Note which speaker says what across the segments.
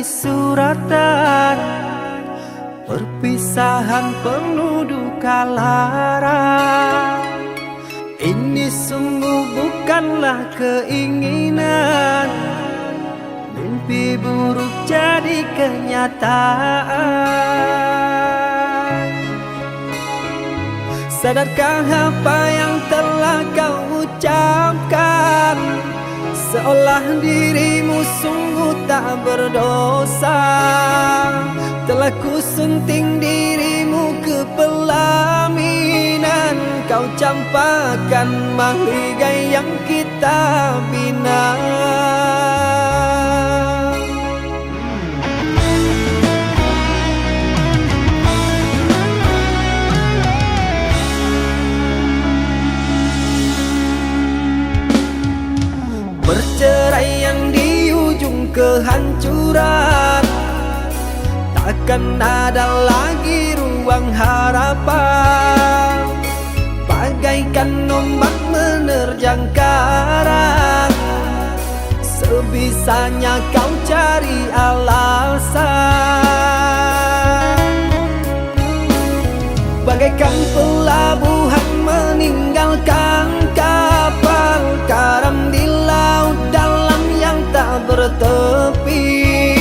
Speaker 1: suratan, perpisahan penuh duka lara. Ini sungguh bukanlah keinginan, mimpi buruk jadi kenyataan. Sadarkah apa yang telah kau ucapkan? Seolah dirimu sungguh tak berdosa. Telah kusunting dirimu ke pelaminan, kau campakkan mahligai yang kita bina. Perceraian di ujung kehancuran, takkan ada lagi ruang harapan. Bagaikan ombak menerjang karang, sebisanya kau cari alasan. Bagaikan pelabuhan meninggalkan kapal karam di laut dalam yang tak bertepi.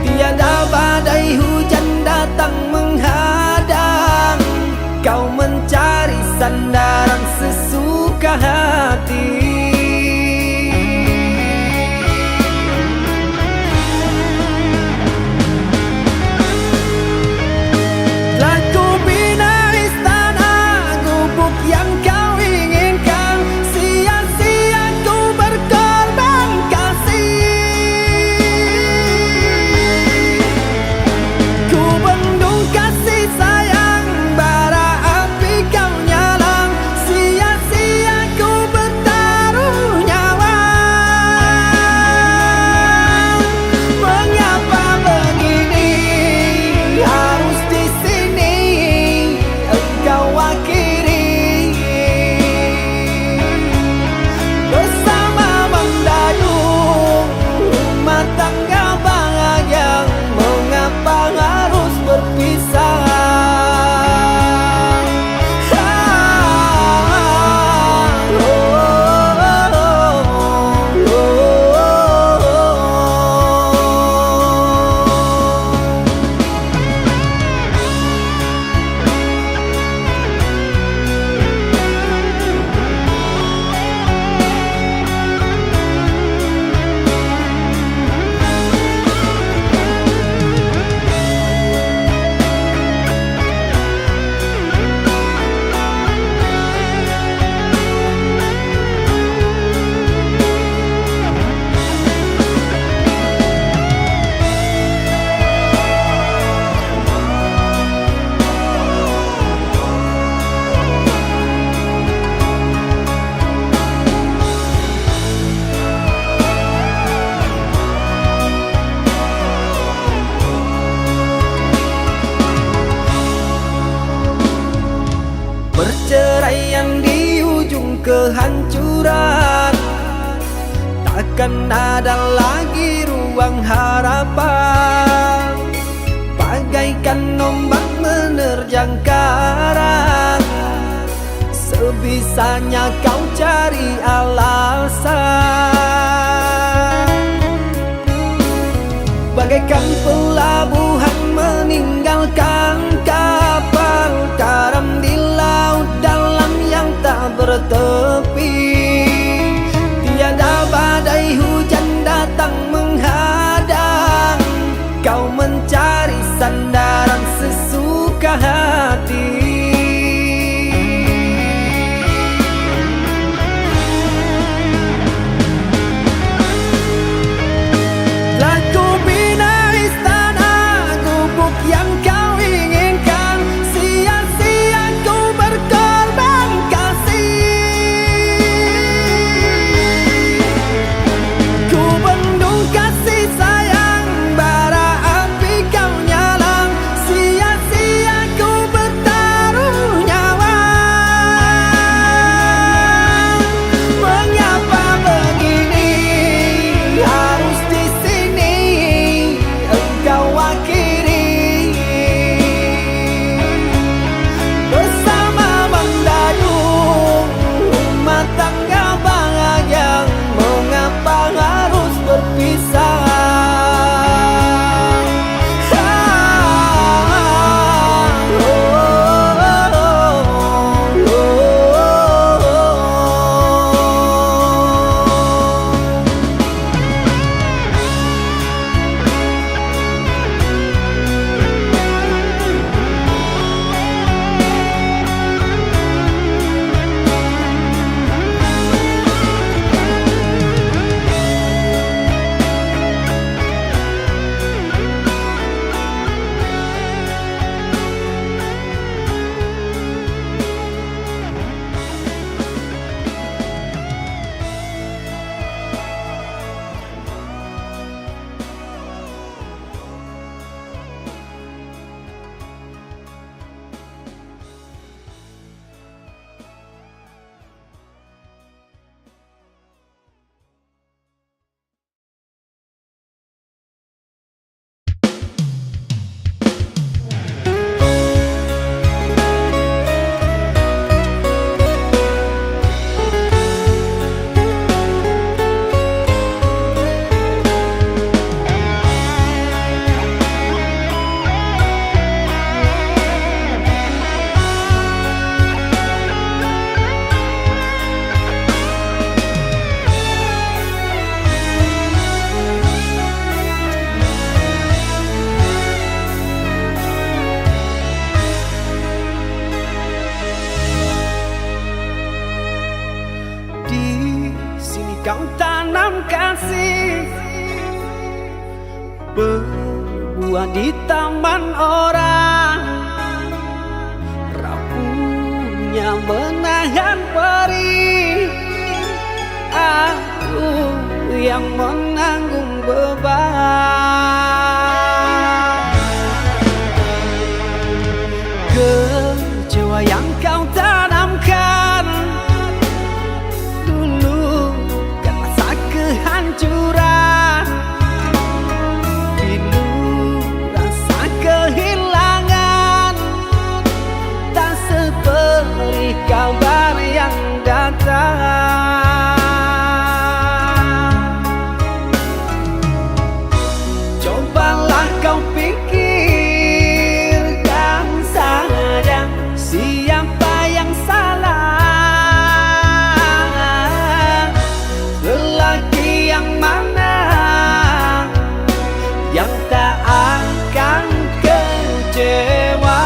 Speaker 1: Tiada badai hujan datang menghadang, kau mencari sandaran sesuka hati. Perceraian di ujung kehancuran, takkan ada lagi ruang harapan. Bagaikan ombak menerjang karang, sebisanya kau cari alasan. Bagaikan pelabuhan meninggalkan kapal karam di laut dalam yang tak bertepi. Tiada badai hujan datang menghadang, kau mencari sandaran sesuka hati. Telah ku bina istana tua di taman orang, rapuhnya menahan perih. Aku yang menanggung beban. Kecewa yang kau tanamkan dulu kan rasa kehancuran, pilu rasa kehilangan, tak seperti kabar yang datang. Cobalah kau pikirkan saja siapa yang salah, lelaki yang mana yang tak akan kecewa.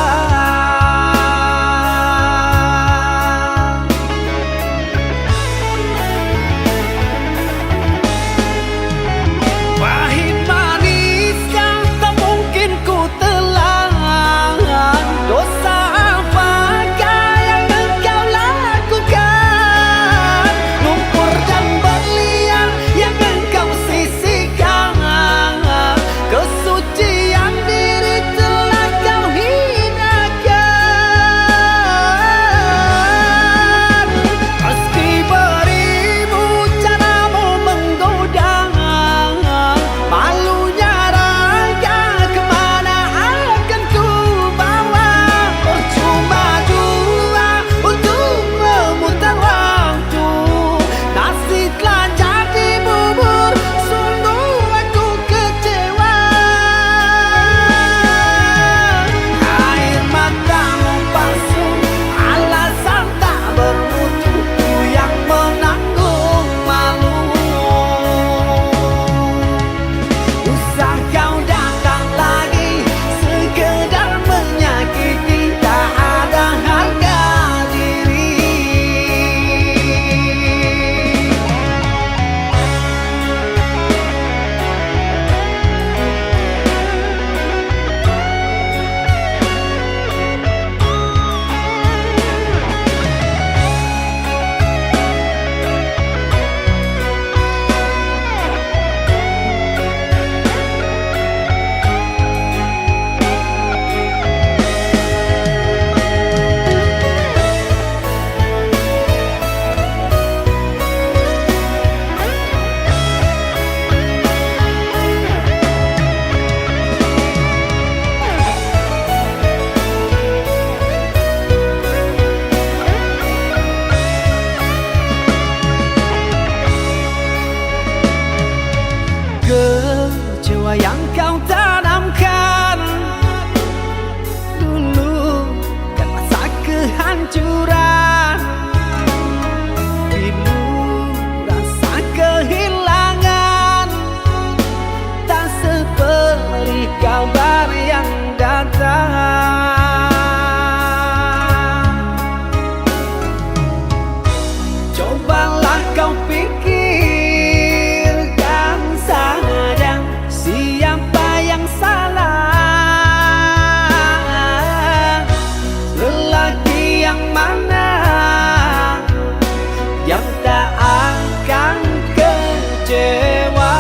Speaker 1: Kecewa yang kau tanamkan dulu kan rasa kehancuran, pilu rasa kehilangan, tak seperti kabar yang datang. Cobalah kau pikirkan saja siapa yang salah, lelaki yang mana yang tak akan kecewa.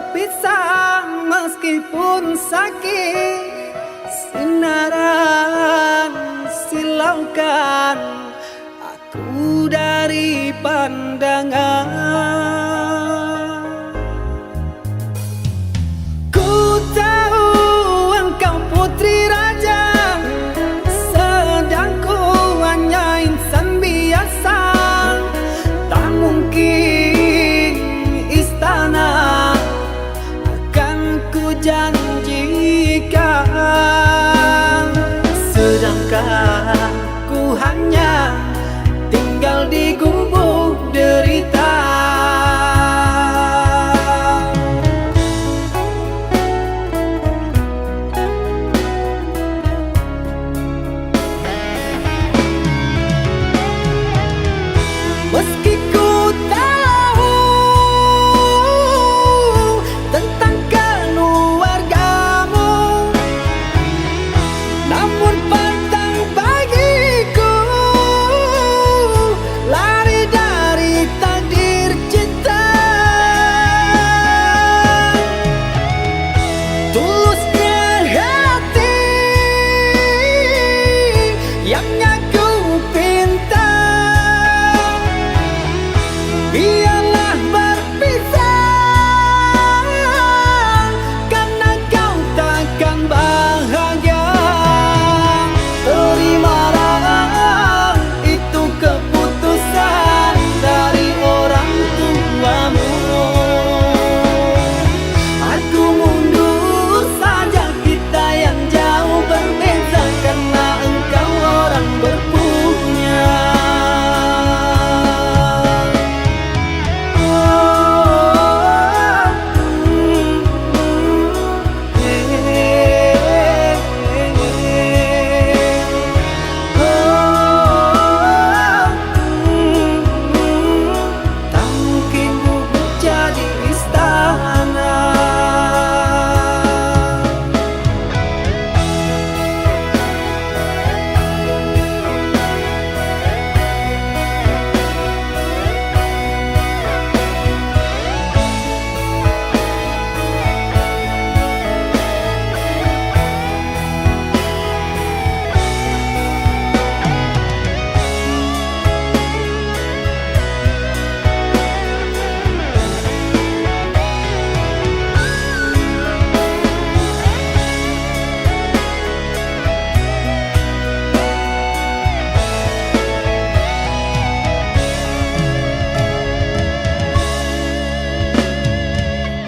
Speaker 1: berpisah meskipun sakit. Sinaran silaukan aku dari pandangan. Ku tahu engkau putri raja, sedang ku hanya insan biasa. Tak mungkin istana akan ku janjikan, sedangkan ku hanya tinggal di gubuk derita. Meski ku tahu tentang keluargamu, namun petang bagiku lari dari takdir cinta. Tulusnya hati yang aku pinta, biarlah berpisah karena kau takkan bahagia. Terimalah itu keputusan dari orang tuamu. Aku mundur saja, kita yang jauh berbeza karena engkau orang berpunya. Tak mungkin gubuk jadi istana.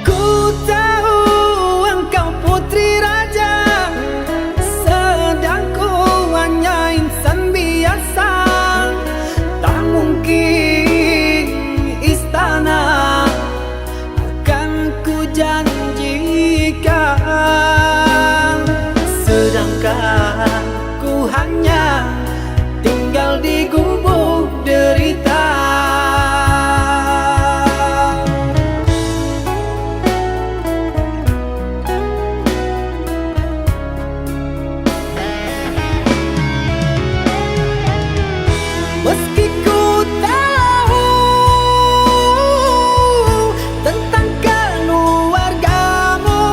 Speaker 1: Ku tahu engkau putri raja, sedang ku hanya insan biasa. Tak mungkin istana akan ku janjikan, sedangkan ku hanya tinggal di gubuk derita. Meski ku tahu tentang keluargamu,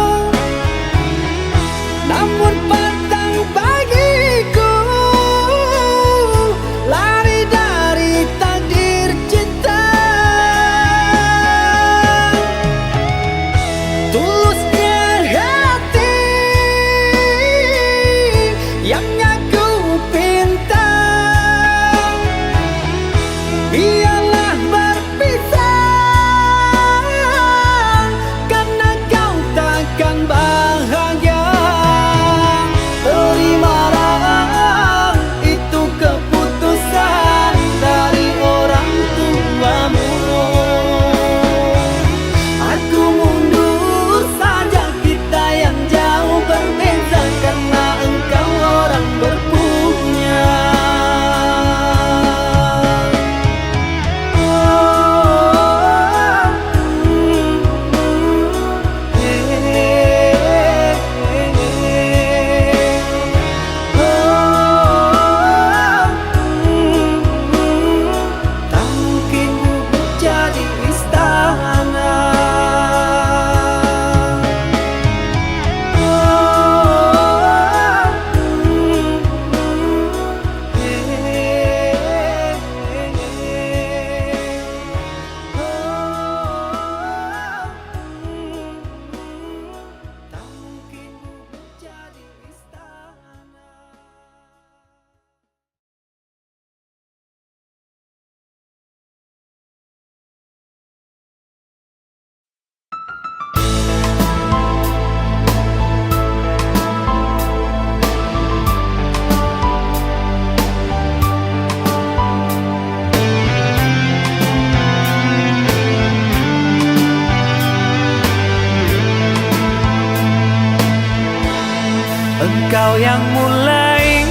Speaker 1: Engkau yang mulai,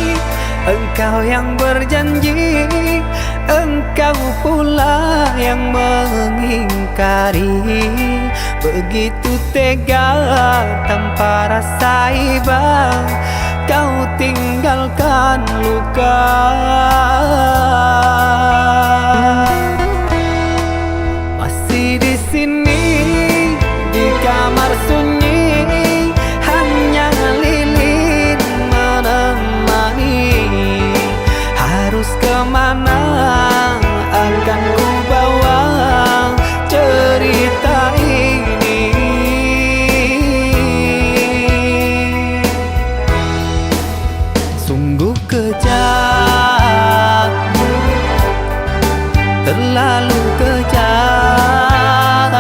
Speaker 1: engkau yang berjanji, engkau pula yang mengingkari. Begitu tega tanpa rasa iba, kau tinggalkan luka. Masih di sini di kamar sunyi, hanya lilin menemani. Harus kemana akan ku bawa cerita ini? Sungguh kejam, terlalu kejam.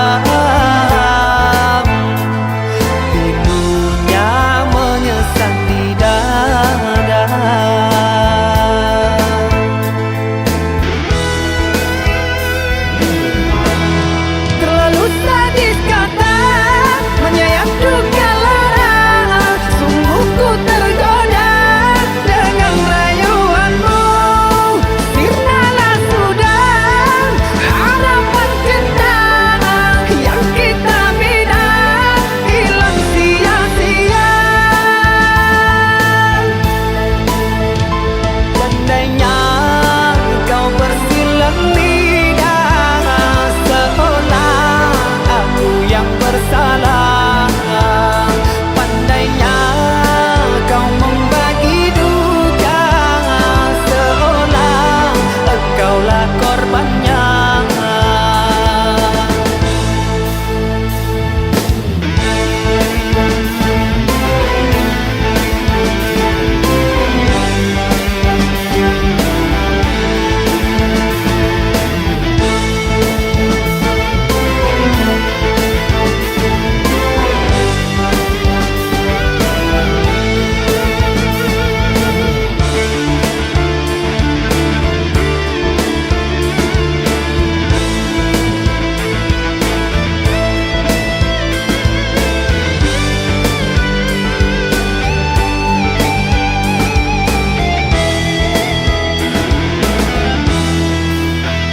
Speaker 1: Pilunya menyesat di dada. Terlalu sadis kata menyayat duka lara. Sungguh ku tergoda dengan rayuanmu. Sirnalah sudah harapan cinta yang kita bina, hilang sia-sia. Andainya kau bersilang lidah, seolah aku yang bersalah. Pandainya kau membagi duka, seolah engkaulah korbannya.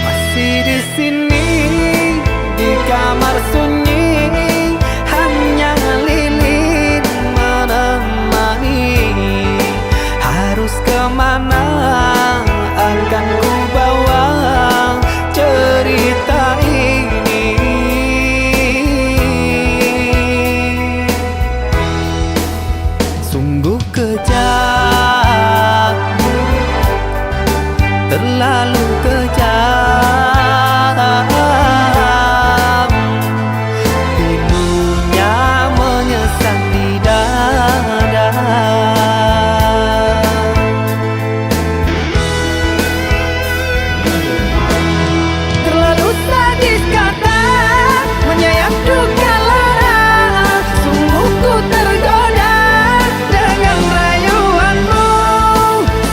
Speaker 1: Masih di sini di kamar sunyi, hanya lilin menemani. Harus kemana akan ku bawa cerita ini? Sungguh kejam, terlalu kejam. Pilunya menyesat di dada. Terlalu sadis kata menyayat duka lara. Sungguh ku tergoda dengan rayuanmu.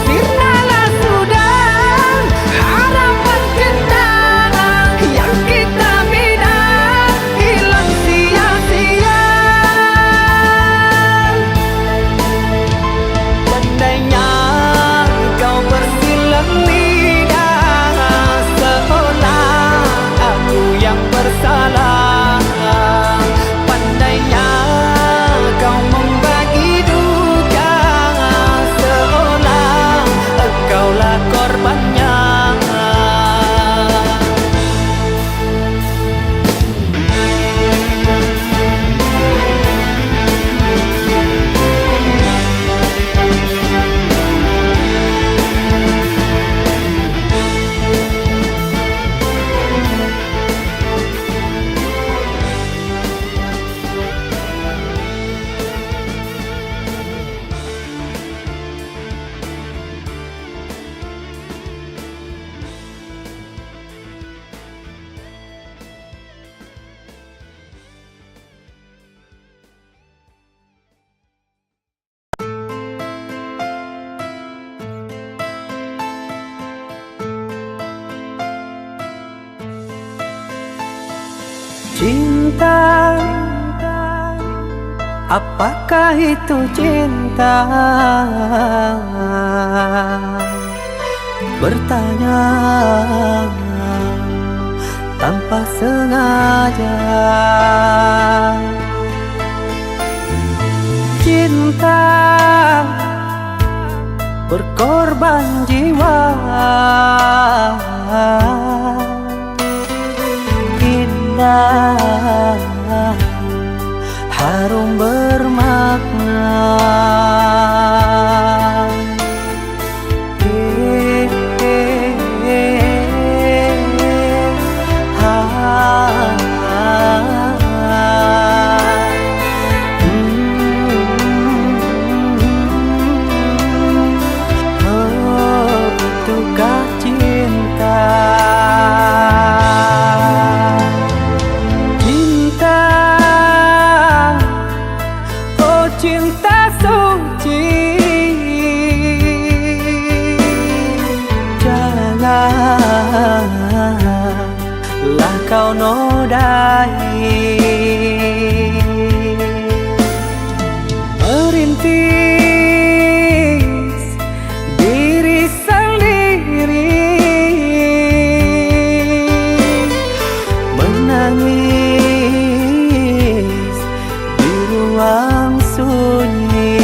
Speaker 1: Sirnalah sudah harapan cinta yang kita bina, hilang sia-sia. Andainya kau bersilang lidah, seolah aku yang bersalah. Pandainya kau membagi duka, seolah engkaulah korbannya. Cinta Apakah itu cinta? Bertanya tanpa sengaja. Cinta berkorban jiwa, indah, harum bermakna. Itukah cinta? Cinta, oh cinta suci, janganlah kau nodai. Merintis diri sendiri, menangis di ruang sunyi.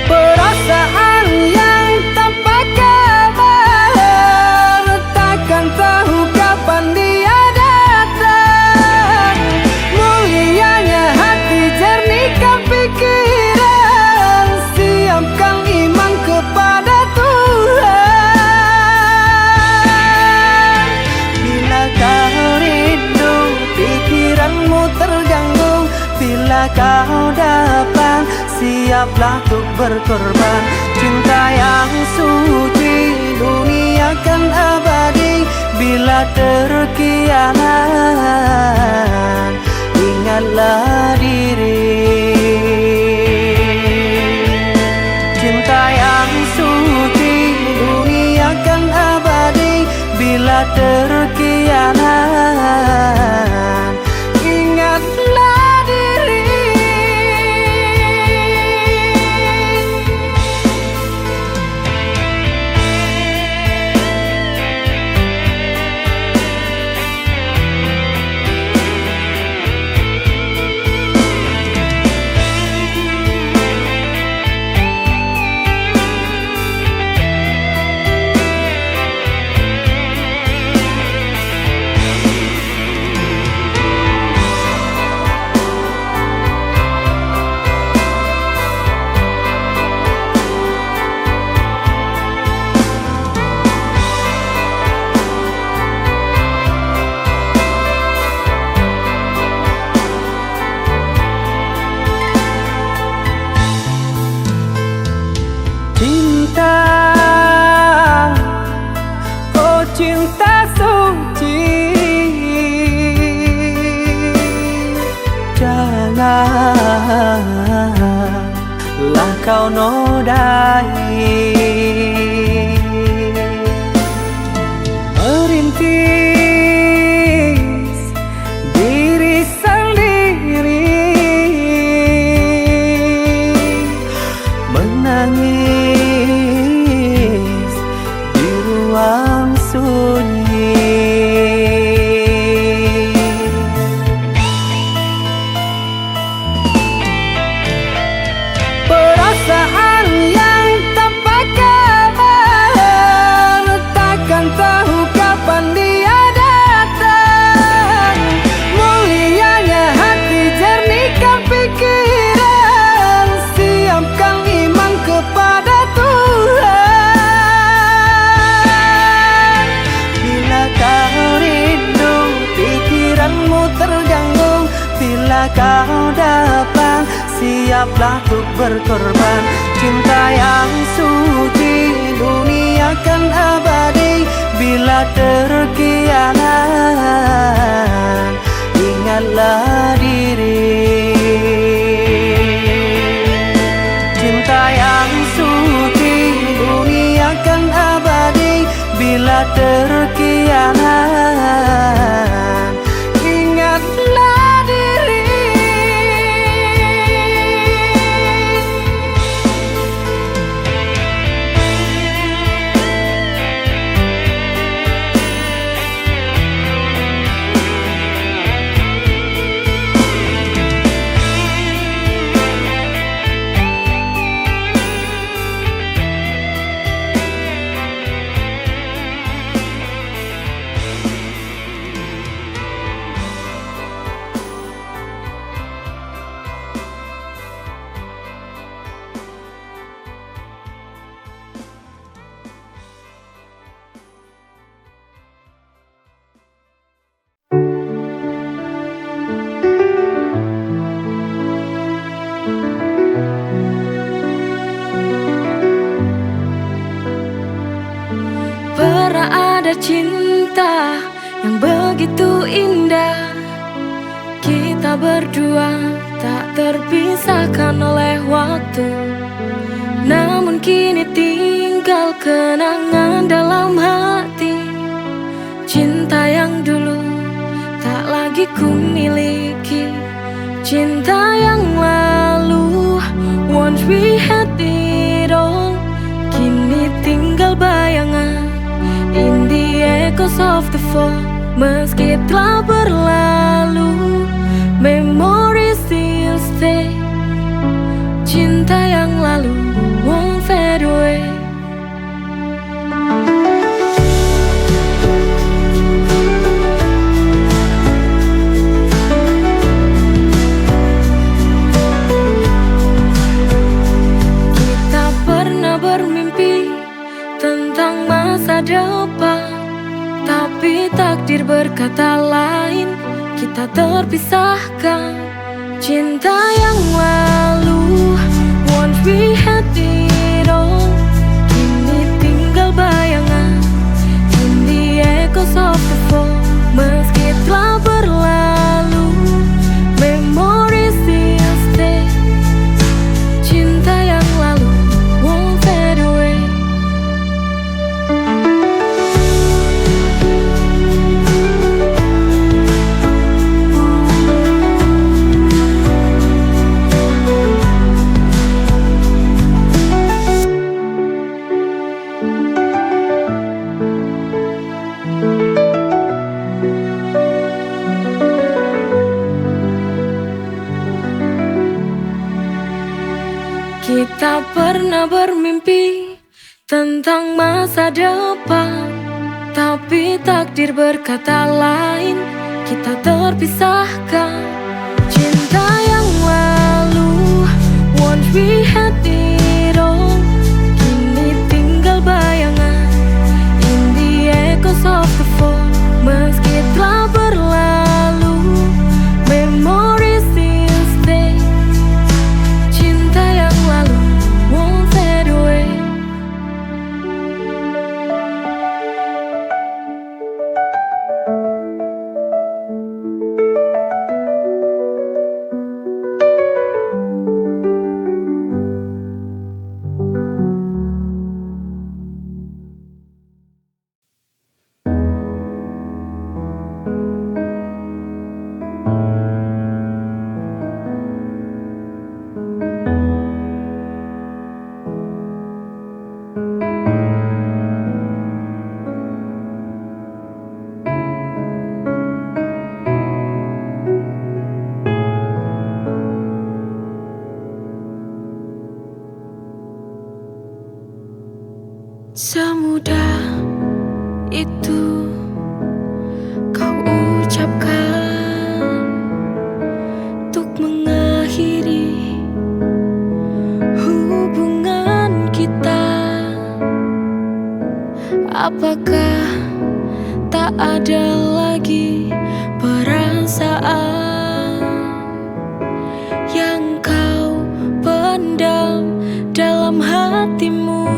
Speaker 1: Perasaan yang tanpa kabar, takkan tahu kapan dia datang. Mulianya hati, jernihkan pikiran, siapkan iman kepada Tuhan. Bila kau rindu, pikiranmu terganggu, bila kau datang, siaplah untuk berkorban. Cinta yang suci, dunia kan abadi. Bila terkianat, ingatlah diri. Cinta yang suci, dunia kan abadi. Bila terkianat, ingatlah diri. Cinta, oh cinta suci, janganlah kau nodai. Merintis diri sendiri, menangis di ruang sunyi. Perasaan yang tanpa kabar, takkan tahu kapan dia datang. Mulianya hati, jernihkan pikiran, siapkan iman kepada Tuhan. Bila kau rindu, pikiranmu terganggu, bila kau datang, siaplah untuk berkorban. Cinta yang suci, dunia kan abadi. Bila terkianat, ingatlah diri. Cinta yang suci, dunia kan abadi. Bila terkianat,
Speaker 2: ada cinta yang begitu indah. Kita berdua tak terpisahkan oleh waktu, namun kini tinggal kenangan dalam hati. Cinta yang dulu tak lagi ku miliki, cinta yang lalu, once we had it all, kini tinggal bayangan in the echoes of the fall. Meski telah berlalu, memories still stay. Cinta yang lalu won't fade away. Kita pernah bermimpi tentang masa depan, tapi takdir berkata lain, kita terpisahkan. Cinta yang lalu, once we had it all, kini tinggal bayangan in the echoes of the fall. Meski telah berlalu, memories still stay. Cinta yang lalu won't fade away. Kita pernah bermimpi tentang masa depan, tapi takdir berkata lain, kita terpisahkan. Cinta yang lalu, once we had it all, kini tinggal bayangan in the echoes of the fall. Meski telah berlalu, memories still stay. Cinta yang lalu won't fade away. Semudah itu kau ucapkan untuk mengakhiri hubungan kita. Apakah tak ada lagi perasaan yang kau pendam dalam hatimu?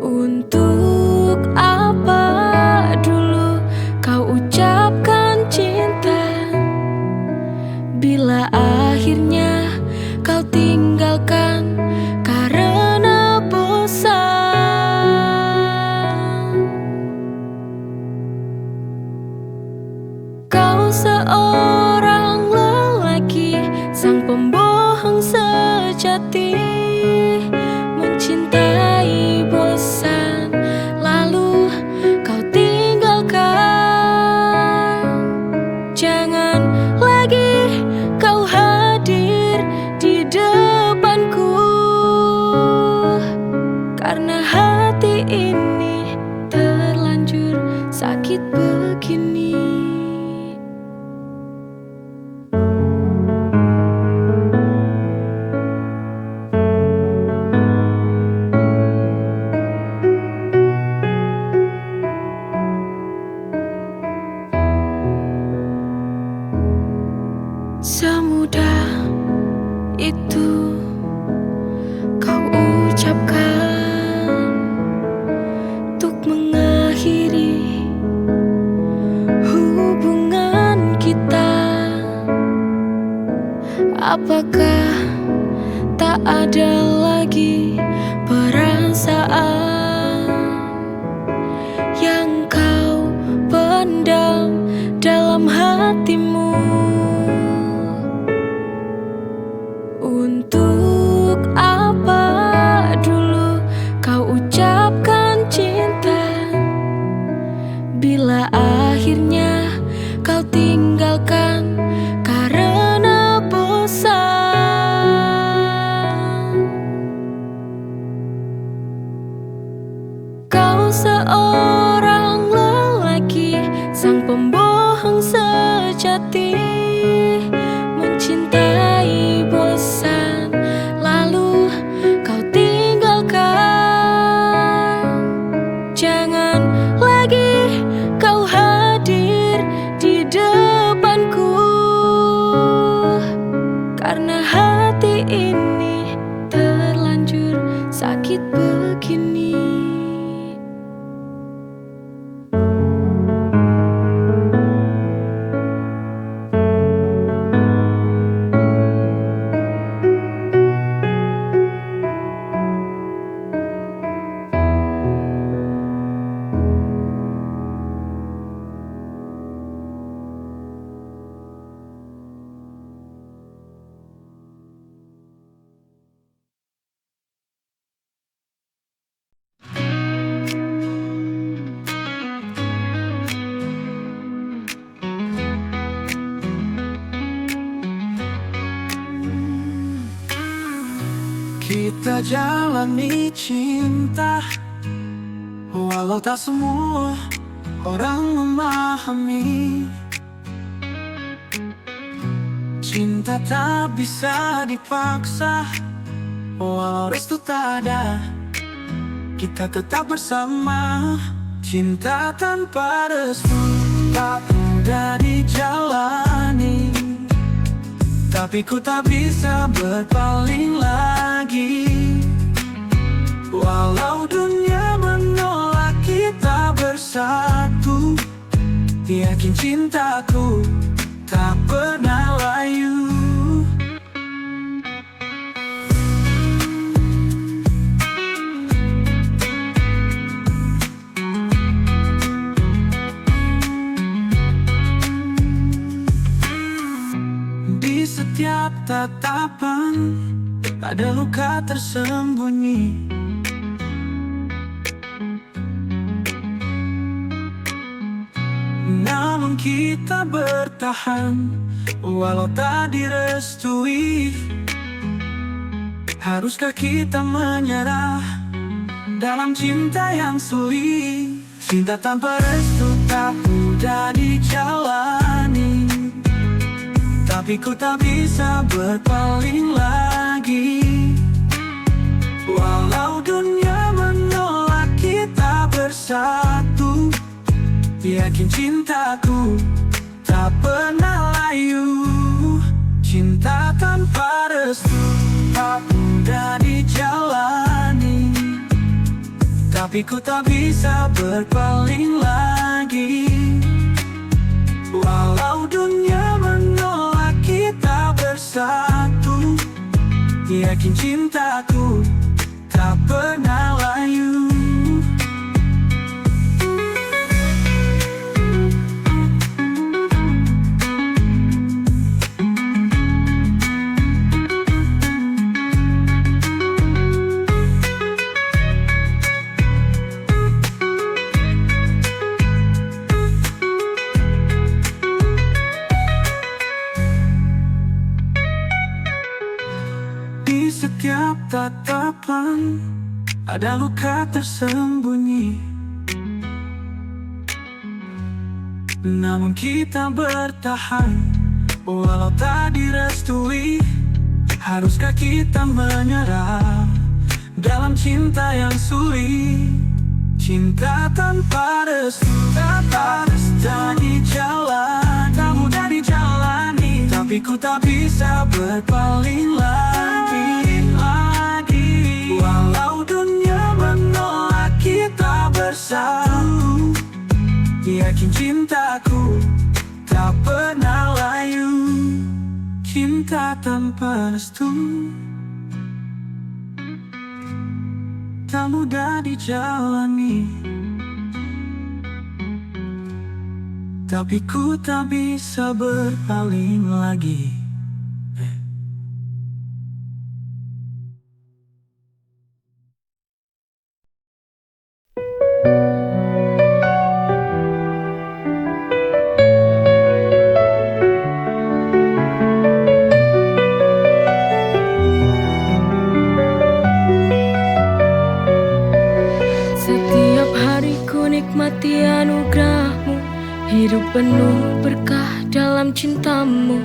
Speaker 2: Untuk apa dulu kau ucapkan cinta, bila akhirnya kau tinggalkan karena bosan? Kau seorang lelaki, sang pembohong sejati, mencintai bosan, lalu kau tinggalkan. Jangan lagi kau hadir di depanku, karena hati ini terlanjur sakit begini. Semudah itu kau ucapkan Apakah tak ada lagi perasaan yang kau pendam dalam hatimu? Untuk apa dulu kau ucapkan cinta bila akhirnya kau tinggalkan karena bosan? Kau seorang lelaki, sang pembohong sejati, mencintai bosan, lalu kau tinggalkan. Jangan lagi kau hadir di depanku, karena hati ini terlanjur sakit begini.
Speaker 1: Kita jalani cinta, walau tak semua orang memahami. Cinta tak bisa dipaksa, walau restu tak ada, kita tetap bersama. Cinta tanpa restu tak mudah dijalani, tapi ku tak bisa berpaling lagi. Walau dunia menolak kita bersatu, yakin cintaku tak pernah layu. Di setiap tatapan ada luka tersembunyi. Namun kita bertahan walau tak direstui. Haruskah kita menyerah dalam cinta yang sulit? Cinta tanpa restu tak mudah dijalani, tapi ku tak bisa berpaling lagi. Walau dunia menolak kita bersatu, yakin cintaku tak pernah layu. Cinta tanpa restu tak mudah dijalani, tapi ku tak bisa berpaling lagi. Walau dunia menolak kita bersatu, yakin cintaku tak pernah layu. Di setiap tatapan ada luka tersembunyi. Namun kita bertahan walau tak direstui. Haruskah kita menyerah dalam cinta yang sulit? Cinta tanpa restu tak dijalani, tak mudah dijalani, tapi ku tak bisa berpaling lagi. Walau dunia menolak kita bersatu, yakin cintaku tak pernah layu. Cinta Cinta tanpa restu tak mudah dijalani, tapi ku tak bisa berpaling lagi.
Speaker 2: Setiap hari ku nikmati anugerahmu, hidup penuh berkah dalam cintamu.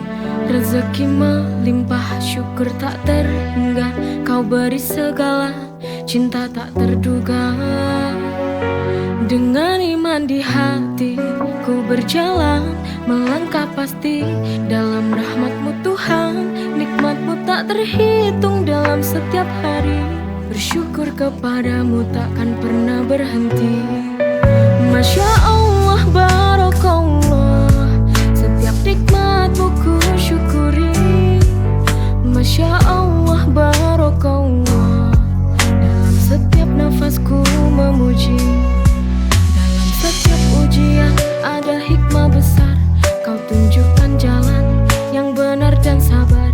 Speaker 2: Rezeki melimpah, syukur tak terhingga. Kau beri segala, cinta tak terduga. Dengan iman di hati, ku berjalan, melangkah pasti dalam rahmat-Mu Tuhan. Nikmat-Mu tak terhitung dalam setiap hari. Bersyukur kepadamu takkan pernah berhenti. Masya Allah, Barakallah, setiap nikmat-Mu ku syukuri. Masya Allah, Barakallah, dalam setiap nafasku memuji. Dalam setiap ujian ada hikmah besar. Kau tunjukkan jalan yang benar dan sabar.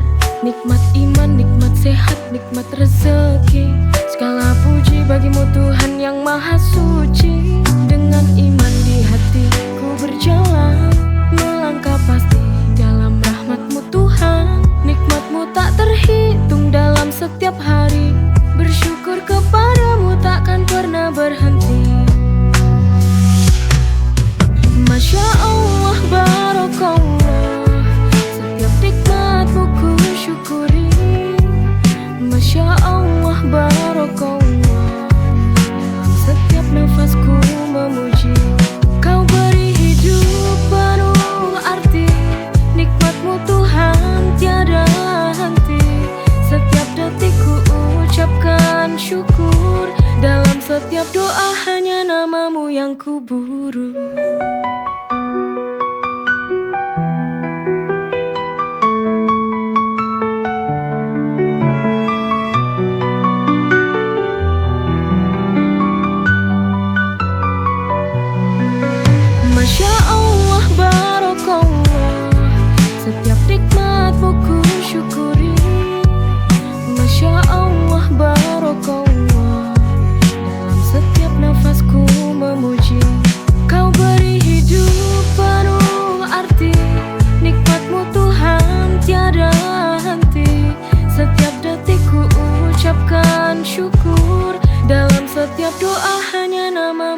Speaker 2: Nikmat iman, nikmat sehat, nikmat rezeki. Segala puji bagimu Tuhan yang maha suci. Dengan iman di hati ku berjalan, melangkah pasti dalam rahmat-Mu Tuhan. Nikmat-Mu tak terhitung dalam setiap hari. Bersyukur kepadamu takkan pernah berhenti. Masya Allah, Barakallah, setiap nikmat-Mu ku syukuri. Masya Allah, Barakallah, dalam setiap nafasku memuji. Kau beri hidup penuh arti, nikmat-Mu Tuhan tiada henti. Setiap detik ku ucapkan syukur. Dalam setiap doa hanya nama-Mu yang ku buru. Masya Allah, Barakallah, setiap nikmat-Mu ku syukuri. Masya Allah, Barakallah, dalam setiap nafasku memuji. Kau beri hidup penuh arti, nikmat-Mu Tuhan tiada henti. Setiap detik ku ucapkan syukur. Dalam setiap doa hanya nama